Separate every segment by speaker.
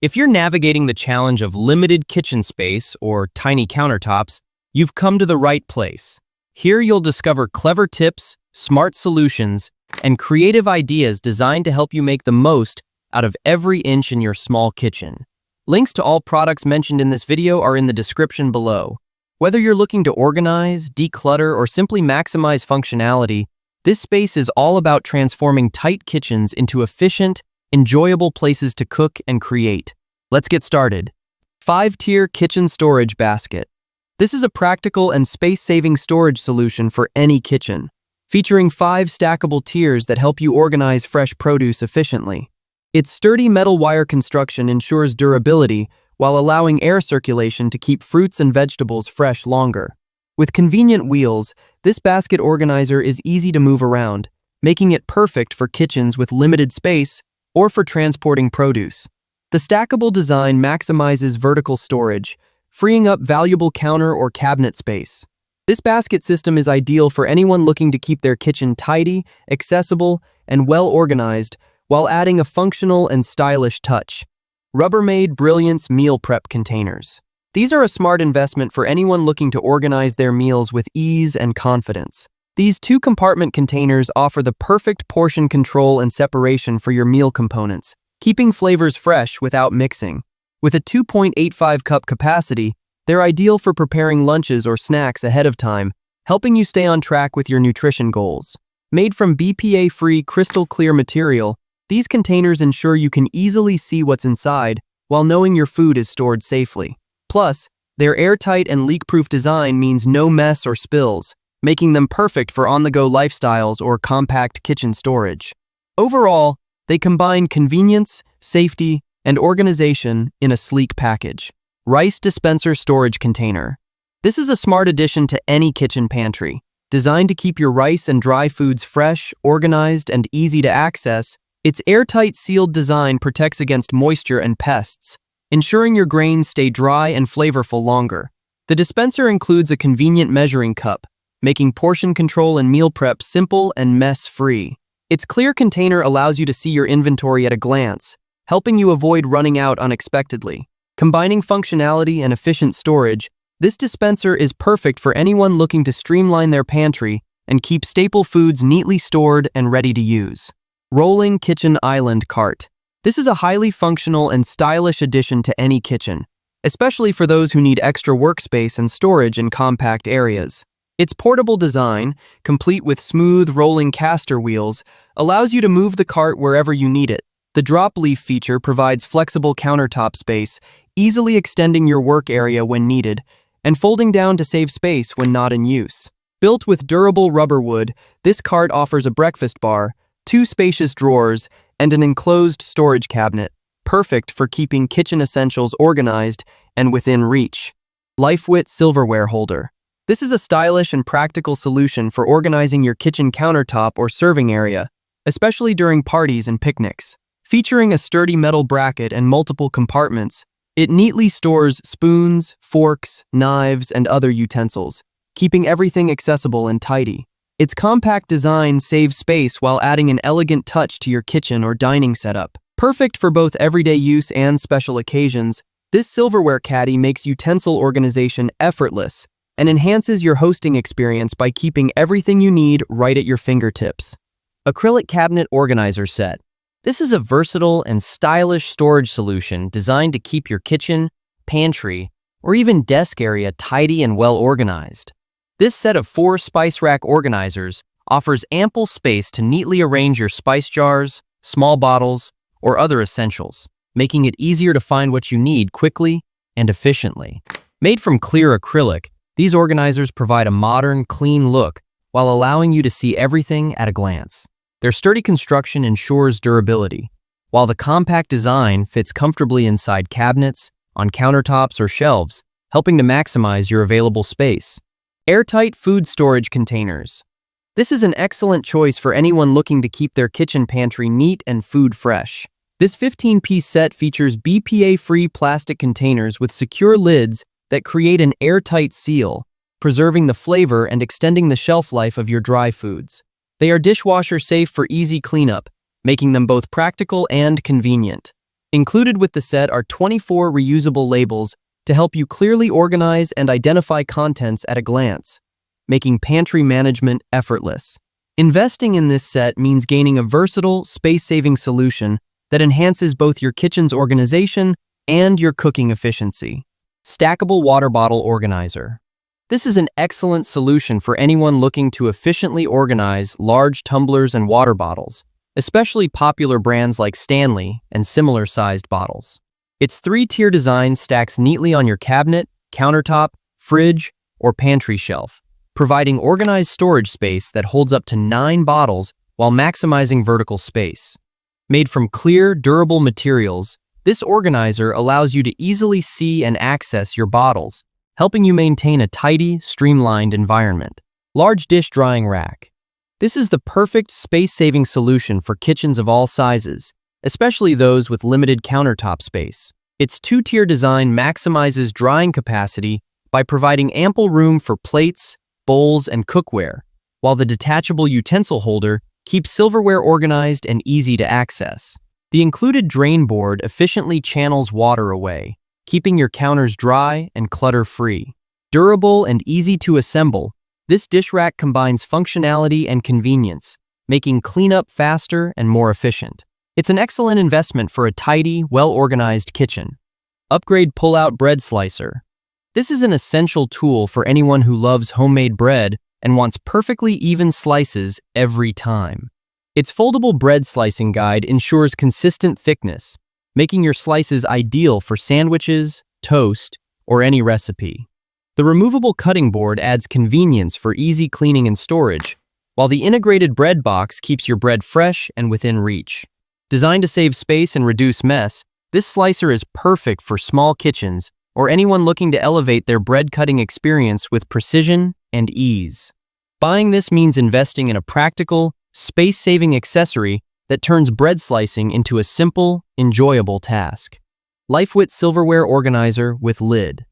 Speaker 1: If you're navigating the challenge of limited kitchen space or tiny countertops, you've come to the right place. Here you'll discover clever tips, smart solutions, and creative ideas designed to help you make the most out of every inch in your small kitchen. Links to all products mentioned in this video are in the description below. Whether you're looking to organize, declutter, or simply maximize functionality, this space is all about transforming tight kitchens into efficient, enjoyable places to cook and create. Let's get started. 5-tier kitchen storage basket. This is a practical and space-saving storage solution for any kitchen, featuring 5 stackable tiers that help you organize fresh produce efficiently. Its sturdy metal wire construction ensures durability while allowing air circulation to keep fruits and vegetables fresh longer. With convenient wheels, this basket organizer is easy to move around, making it perfect for kitchens with limited space or for transporting produce. The stackable design maximizes vertical storage, freeing up valuable counter or cabinet space. This basket system is ideal for anyone looking to keep their kitchen tidy, accessible, and well organized while adding a functional and stylish touch. Rubbermaid Brilliance meal prep containers. These are a smart investment for anyone looking to organize their meals with ease and confidence. These 2-compartment containers offer the perfect portion control and separation for your meal components, keeping flavors fresh without mixing. With a 2.85 cup capacity, they're ideal for preparing lunches or snacks ahead of time, helping you stay on track with your nutrition goals. Made from BPA-free crystal clear material, these containers ensure you can easily see what's inside while knowing your food is stored safely. Plus, their airtight and leak-proof design means no mess or spills, making them perfect for on-the-go lifestyles or compact kitchen storage. Overall, they combine convenience, safety, and organization in a sleek package. Rice Dispenser Storage Container. This is a smart addition to any kitchen pantry. Designed to keep your rice and dry foods fresh, organized, and easy to access, its airtight sealed design protects against moisture and pests, ensuring your grains stay dry and flavorful longer. The dispenser includes a convenient measuring cup, making portion control and meal prep simple and mess-free. Its clear container allows you to see your inventory at a glance, helping you avoid running out unexpectedly. Combining functionality and efficient storage, this dispenser is perfect for anyone looking to streamline their pantry and keep staple foods neatly stored and ready to use. Rolling Kitchen Island Cart. This is a highly functional and stylish addition to any kitchen, especially for those who need extra workspace and storage in compact areas. Its portable design, complete with smooth rolling caster wheels, allows you to move the cart wherever you need it. The drop leaf feature provides flexible countertop space, easily extending your work area when needed, and folding down to save space when not in use. Built with durable rubber wood, this cart offers a breakfast bar, 2 spacious drawers, and an enclosed storage cabinet, perfect for keeping kitchen essentials organized and within reach. Lifewit Silverware Holder. This is a stylish and practical solution for organizing your kitchen countertop or serving area, especially during parties and picnics. Featuring a sturdy metal bracket and multiple compartments, it neatly stores spoons, forks, knives, and other utensils, keeping everything accessible and tidy. Its compact design saves space while adding an elegant touch to your kitchen or dining setup. Perfect for both everyday use and special occasions, this silverware caddy makes utensil organization effortless and enhances your hosting experience by keeping everything you need right at your fingertips. Acrylic Cabinet Organizer Set. This is a versatile and stylish storage solution designed to keep your kitchen, pantry, or even desk area tidy and well organized. This set of 4 spice rack organizers offers ample space to neatly arrange your spice jars, small bottles, or other essentials, making it easier to find what you need quickly and efficiently. Made from clear acrylic, these organizers provide a modern, clean look while allowing you to see everything at a glance. Their sturdy construction ensures durability, while the compact design fits comfortably inside cabinets, on countertops, or shelves, helping to maximize your available space. Airtight Food Storage Containers. This is an excellent choice for anyone looking to keep their kitchen pantry neat and food fresh. This 15-piece set features BPA-free plastic containers with secure lids that create an airtight seal, preserving the flavor and extending the shelf life of your dry foods. They are dishwasher safe for easy cleanup, making them both practical and convenient. Included with the set are 24 reusable labels to help you clearly organize and identify contents at a glance, making pantry management effortless. Investing in this set means gaining a versatile, space-saving solution that enhances both your kitchen's organization and your cooking efficiency. Stackable Water Bottle Organizer. This is an excellent solution for anyone looking to efficiently organize large tumblers and water bottles, especially popular brands like Stanley and similar-sized bottles. Its three-tier design stacks neatly on your cabinet, countertop, fridge, or pantry shelf, providing organized storage space that holds up to 9 bottles while maximizing vertical space. Made from clear, durable materials, this organizer allows you to easily see and access your bottles, helping you maintain a tidy, streamlined environment. Large Dish Drying Rack. This is the perfect space-saving solution for kitchens of all sizes, especially those with limited countertop space. Its two-tier design maximizes drying capacity by providing ample room for plates, bowls, and cookware, while the detachable utensil holder keeps silverware organized and easy to access. The included drain board efficiently channels water away, keeping your counters dry and clutter-free. Durable and easy to assemble, this dish rack combines functionality and convenience, making cleanup faster and more efficient. It's an excellent investment for a tidy, well-organized kitchen. Upgrade Pullout Bread Slicer. This is an essential tool for anyone who loves homemade bread and wants perfectly even slices every time. Its foldable bread slicing guide ensures consistent thickness, making your slices ideal for sandwiches, toast, or any recipe. The removable cutting board adds convenience for easy cleaning and storage, while the integrated bread box keeps your bread fresh and within reach. Designed to save space and reduce mess, this slicer is perfect for small kitchens or anyone looking to elevate their bread cutting experience with precision and ease. Buying this means investing in a practical, space-saving accessory that turns bread slicing into a simple, enjoyable task. Lifewit Silverware Organizer with Lid.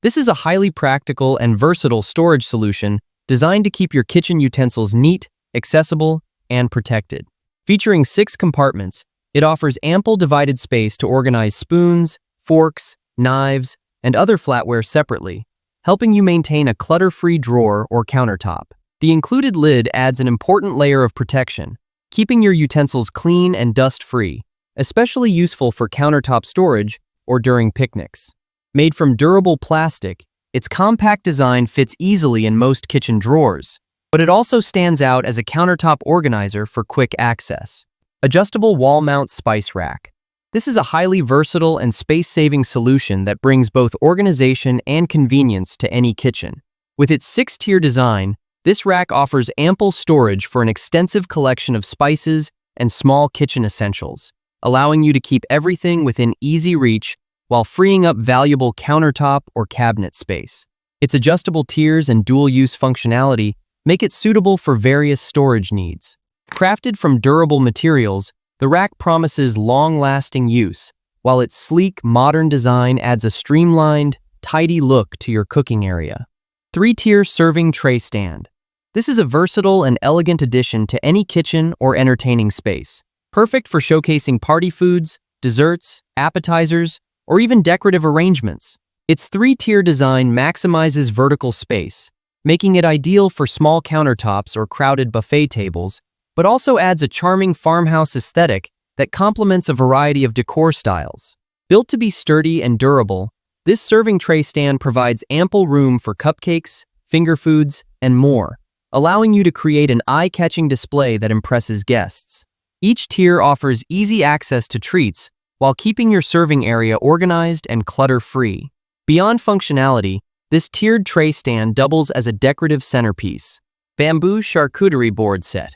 Speaker 1: This is a highly practical and versatile storage solution designed to keep your kitchen utensils neat, accessible, and protected. Featuring 6 compartments, it offers ample divided space to organize spoons, forks, knives, and other flatware separately, helping you maintain a clutter-free drawer or countertop. The included lid adds an important layer of protection, keeping your utensils clean and dust-free, especially useful for countertop storage or during picnics. Made from durable plastic, its compact design fits easily in most kitchen drawers, but it also stands out as a countertop organizer for quick access. Adjustable Wall Mount Spice Rack. This is a highly versatile and space-saving solution that brings both organization and convenience to any kitchen. With its 6-tier design, this rack offers ample storage for an extensive collection of spices and small kitchen essentials, allowing you to keep everything within easy reach while freeing up valuable countertop or cabinet space. Its adjustable tiers and dual-use functionality make it suitable for various storage needs. Crafted from durable materials, the rack promises long-lasting use, while its sleek, modern design adds a streamlined, tidy look to your cooking area. 3-tier Serving Tray Stand. This is a versatile and elegant addition to any kitchen or entertaining space, perfect for showcasing party foods, desserts, appetizers, or even decorative arrangements. Its 3-tier design maximizes vertical space, making it ideal for small countertops or crowded buffet tables, but also adds a charming farmhouse aesthetic that complements a variety of decor styles. Built to be sturdy and durable, this serving tray stand provides ample room for cupcakes, finger foods, and more, allowing you to create an eye-catching display that impresses guests. Each tier offers easy access to treats while keeping your serving area organized and clutter-free. Beyond functionality, this tiered tray stand doubles as a decorative centerpiece. Bamboo Charcuterie Board Set.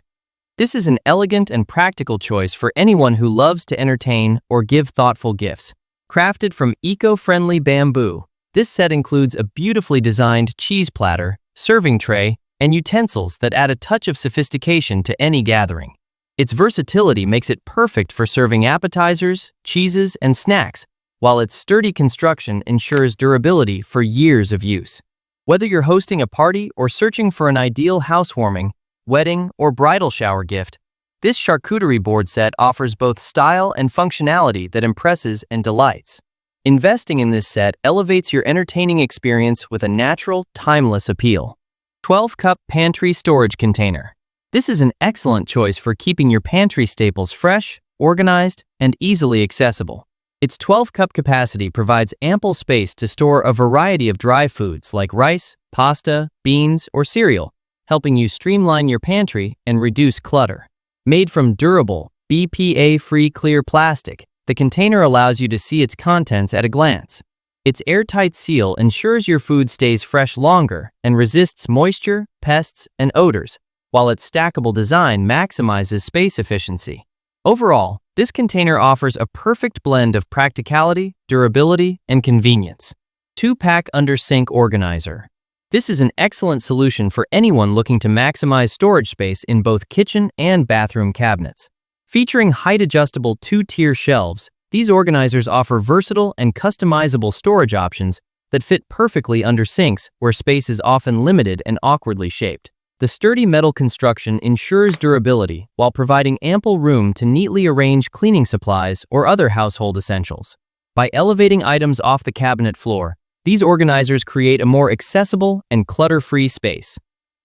Speaker 1: This is an elegant and practical choice for anyone who loves to entertain or give thoughtful gifts. Crafted from eco-friendly bamboo, this set includes a beautifully designed cheese platter, serving tray, and utensils that add a touch of sophistication to any gathering. Its versatility makes it perfect for serving appetizers, cheeses, and snacks, while its sturdy construction ensures durability for years of use. Whether you're hosting a party or searching for an ideal housewarming, wedding, or bridal shower gift, This charcuterie board set offers both style and functionality that impresses and delights. Investing in this set elevates your entertaining experience with a natural, timeless appeal. 12-cup pantry storage container. This is an excellent choice for keeping your pantry staples fresh, organized, and easily accessible. Its 12-cup capacity provides ample space to store a variety of dry foods like rice, pasta, beans, or cereal, helping you streamline your pantry and reduce clutter. Made from durable, BPA-free clear plastic, the container allows you to see its contents at a glance. Its airtight seal ensures your food stays fresh longer and resists moisture, pests, and odors, while its stackable design maximizes space efficiency. Overall, this container offers a perfect blend of practicality, durability, and convenience. 2-pack under-sink organizer. This is an excellent solution for anyone looking to maximize storage space in both kitchen and bathroom cabinets. Featuring height-adjustable 2-tier shelves, these organizers offer versatile and customizable storage options that fit perfectly under sinks where space is often limited and awkwardly shaped. The sturdy metal construction ensures durability while providing ample room to neatly arrange cleaning supplies or other household essentials. By elevating items off the cabinet floor, these organizers create a more accessible and clutter-free space.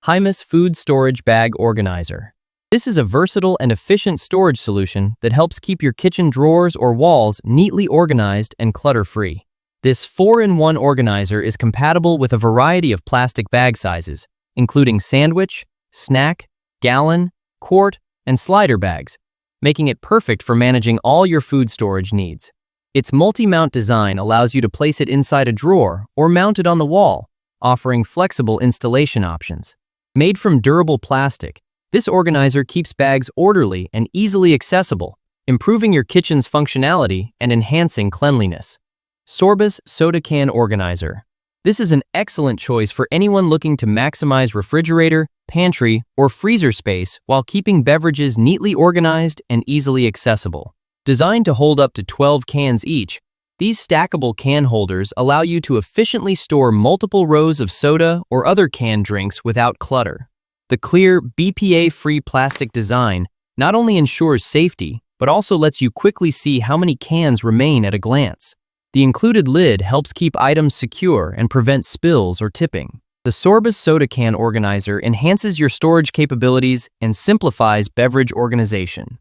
Speaker 1: HIMUS Food Storage Bag Organizer. This is a versatile and efficient storage solution that helps keep your kitchen drawers or walls neatly organized and clutter-free. This 4-in-1 organizer is compatible with a variety of plastic bag sizes, including sandwich, snack, gallon, quart, and slider bags, making it perfect for managing all your food storage needs. Its multi-mount design allows you to place it inside a drawer or mount it on the wall, offering flexible installation options. Made from durable plastic, this organizer keeps bags orderly and easily accessible, improving your kitchen's functionality and enhancing cleanliness. Sorbus Soda Can Organizer. This is an excellent choice for anyone looking to maximize refrigerator, pantry, or freezer space while keeping beverages neatly organized and easily accessible. Designed to hold up to 12 cans each, these stackable can holders allow you to efficiently store multiple rows of soda or other canned drinks without clutter. The clear, BPA-free plastic design not only ensures safety, but also lets you quickly see how many cans remain at a glance. The included lid helps keep items secure and prevent spills or tipping. The Sorbus Soda Can Organizer enhances your storage capabilities and simplifies beverage organization.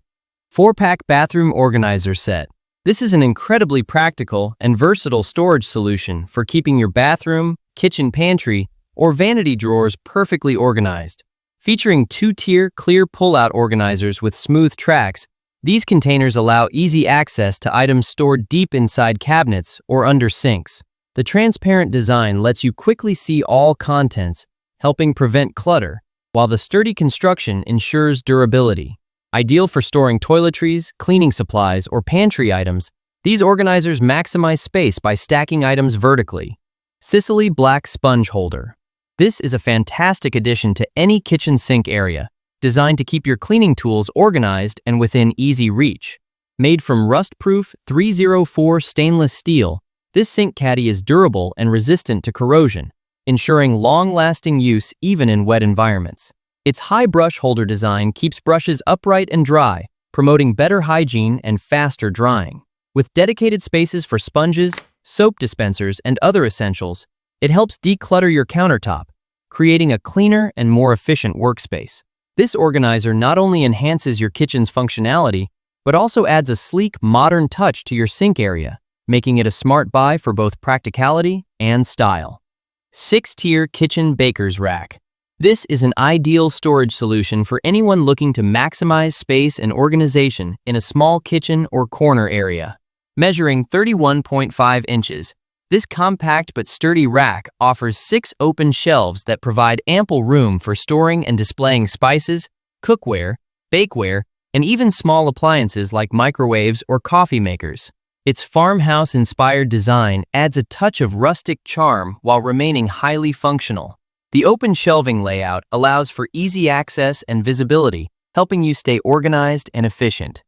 Speaker 1: 4-pack Bathroom Organizer Set. This is an incredibly practical and versatile storage solution for keeping your bathroom, kitchen pantry, or vanity drawers perfectly organized. Featuring 2-tier clear pull-out organizers with smooth tracks, these containers allow easy access to items stored deep inside cabinets or under sinks. The transparent design lets you quickly see all contents, helping prevent clutter, while the sturdy construction ensures durability. Ideal for storing toiletries, cleaning supplies, or pantry items, these organizers maximize space by stacking items vertically. Cisily Black Sponge Holder. This is a fantastic addition to any kitchen sink area, designed to keep your cleaning tools organized and within easy reach. Made from rust-proof 304 stainless steel, this sink caddy is durable and resistant to corrosion, ensuring long-lasting use even in wet environments. Its high brush holder design keeps brushes upright and dry, promoting better hygiene and faster drying. With dedicated spaces for sponges, soap dispensers, and other essentials, it helps declutter your countertop, creating a cleaner and more efficient workspace. This organizer not only enhances your kitchen's functionality, but also adds a sleek, modern touch to your sink area, making it a smart buy for both practicality and style. 6-tier Kitchen Baker's Rack. This is an ideal storage solution for anyone looking to maximize space and organization in a small kitchen or corner area. Measuring 31.5 inches, this compact but sturdy rack offers 6 open shelves that provide ample room for storing and displaying spices, cookware, bakeware, and even small appliances like microwaves or coffee makers. Its farmhouse-inspired design adds a touch of rustic charm while remaining highly functional. The open shelving layout allows for easy access and visibility, helping you stay organized and efficient.